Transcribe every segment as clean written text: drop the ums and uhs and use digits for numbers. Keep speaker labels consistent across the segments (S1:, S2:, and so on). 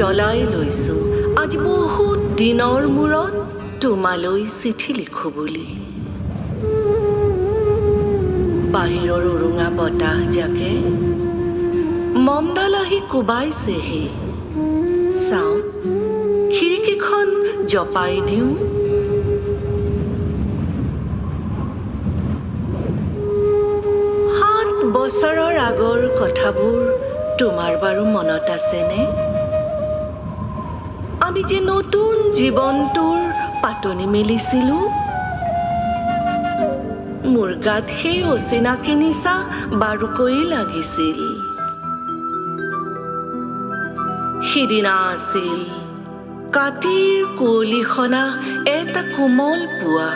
S1: জ্বলাই লৈছো আজি বহুত দিনৰ মূৰত তোমালৈ চিঠি লিখো বুলি। বাহিৰৰ উৰুঙা বতাহ জাকে মমডাল আহি কোবাইছেহি। চাওঁ খিৰিকীখন জপাই দিওঁ। 7 বছৰৰ আগৰ কথাবোৰ তোমাৰ বাৰু মনত আছেনে? আমি যে নতুন জীৱনটোৰ পাতনি মেলিছিলো। মোৰ গাত সেই অচিনাকি নিচা বাৰুকৈ লাগিছিল। সিদিনা আছিল কাতিৰ কুঁৱলীখনা এটা কোমল পুৱা।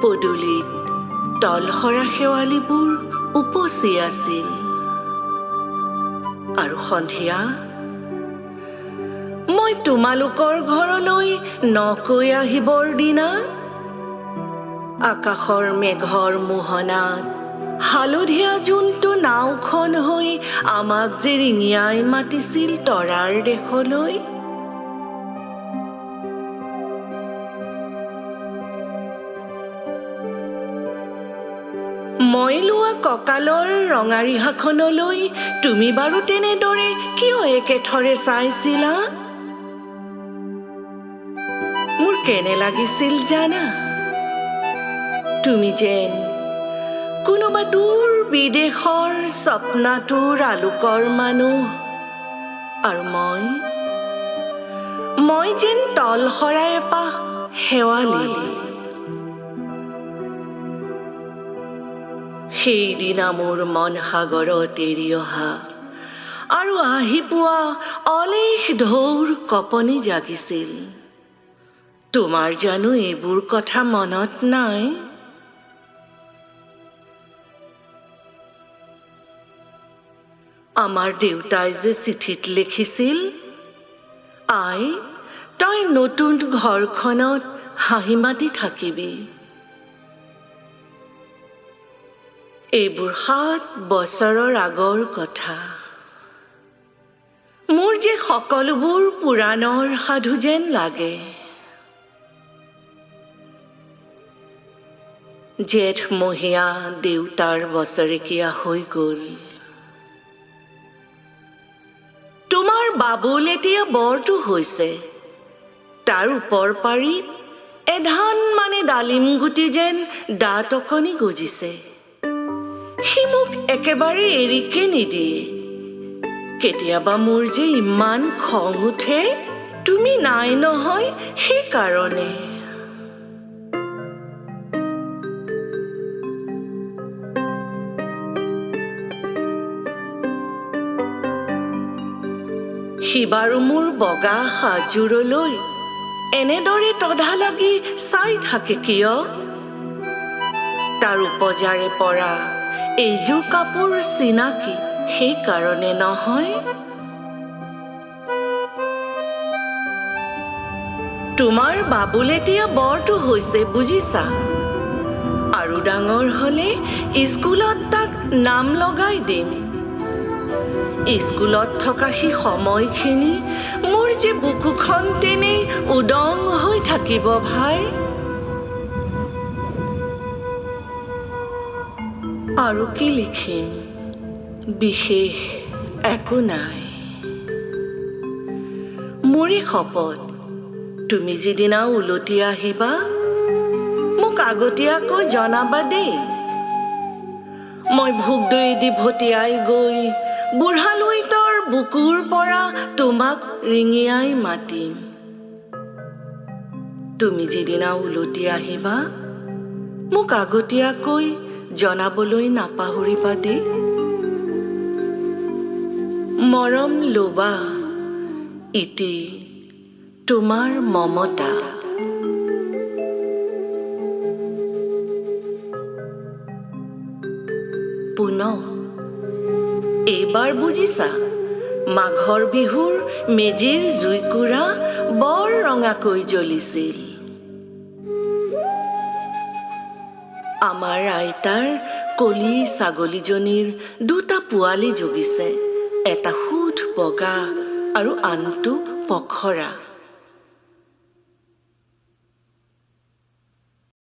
S1: পদূলিত তলসৰা শেৱালিবোৰ উপচি আছিল। আৰু সন্ধিয়া মই তোমালোকৰ ঘৰলৈ নকৈ আহিবৰ দিনা আকাশৰ মেঘৰ মোহনাত হালধীয়া যোনটো নাওখন হৈ আমাক যে ৰিঙিয়াই মাতিছিল তৰাৰ দেশলৈ। মই লোৱা কঁকালৰ ৰঙা ৰিহাখনলৈ তুমি বাৰু তেনেদৰে কিয় একেথৰে চাইছিলা? মোৰ কেনে লাগিছিল জানা? তুমি যেন কোনোবা দূৰ বিদেশৰ স্বপ্নাতুৰ আলোকৰ মানুহ, আৰু মই যেন তলসৰা এপাহ শেৱালি। সেইদিনা মোৰ মন সাগৰত এৰি অহা আৰু আহি পোৱা অলেখ ঢৌৰ কঁপনি জাগিছিল। তোমাৰ জানো এইবোৰ কথা মনত নাই? আমাৰ দেউতাই যে চিঠিত লিখিছিল, আই তই নতুন ঘৰখনত হাঁহি মাতি থাকিবি। এইবোৰ 7 বছৰৰ আগৰ কথা। মোৰ যে সকলোবোৰ পুৰাণৰ সাধু যেন লাগে। জেঠমহীয়া দেউতাৰ বছৰেকীয়া হৈ গ'ল। তোমাৰ বাবুল এতিয়া বৰটো হৈছে। তাৰ ওপৰ পাৰি এধান মানে ডালিম গুটি যেন দাঁত অকণি গজিছে। সি মোক একেবাৰে এৰিকে নিদিয়ে। কেতিয়াবা মোৰ যে ইমান খং উঠে, তুমি নাই নহয় সেইকাৰণে। সি বাৰু মোৰ বগা সাজযোৰলৈ এনেদৰে তধা লাগি চাই থাকে কিয়? তাৰ উপজাৰে পৰা এইযোৰ কাপোৰ চিনাকি সেইকাৰণে নহয়। তোমাৰ বাবুল এতিয়া বৰটো হৈছে বুজিছা। আৰু ডাঙৰ হলে স্কুলত তাক নাম লগাই দিম। স্কুলত থকা সি সময়খিনি মোৰ যে বুকুখন তেনেই উদং হৈ থাকিব ভাই। আৰু কি লিখিম? বিশেষ একো নাই। মোৰে শপত, তুমি যিদিনা উলটি আহিবা মোক আগতীয়াকৈ জনাবা দেই। মই ভোগদৈদি ভটিয়াই গৈ বুঢ়ালুইতৰ বুকুৰ পৰা তোমাক ৰিঙিয়াই মাতিম। তুমি যিদিনা উলটি আহিবা মোক আগতীয়াকৈ জনাবলৈ নাপাহৰিবা দেই। মৰম ল'বা, ইতি তোমাৰ মমতা। পুনঃ এইবাৰ বুজিছা, মাঘৰ বিহুৰ মেজিৰ জুইকুৰা বৰ ৰঙাকৈ জ্বলিছিল। আমাৰ আইতাৰ কলি ছাগলীজনীৰ 2টা পোৱালি জগিছে, এটা শুধ বগা আৰু আনটো পখৰা।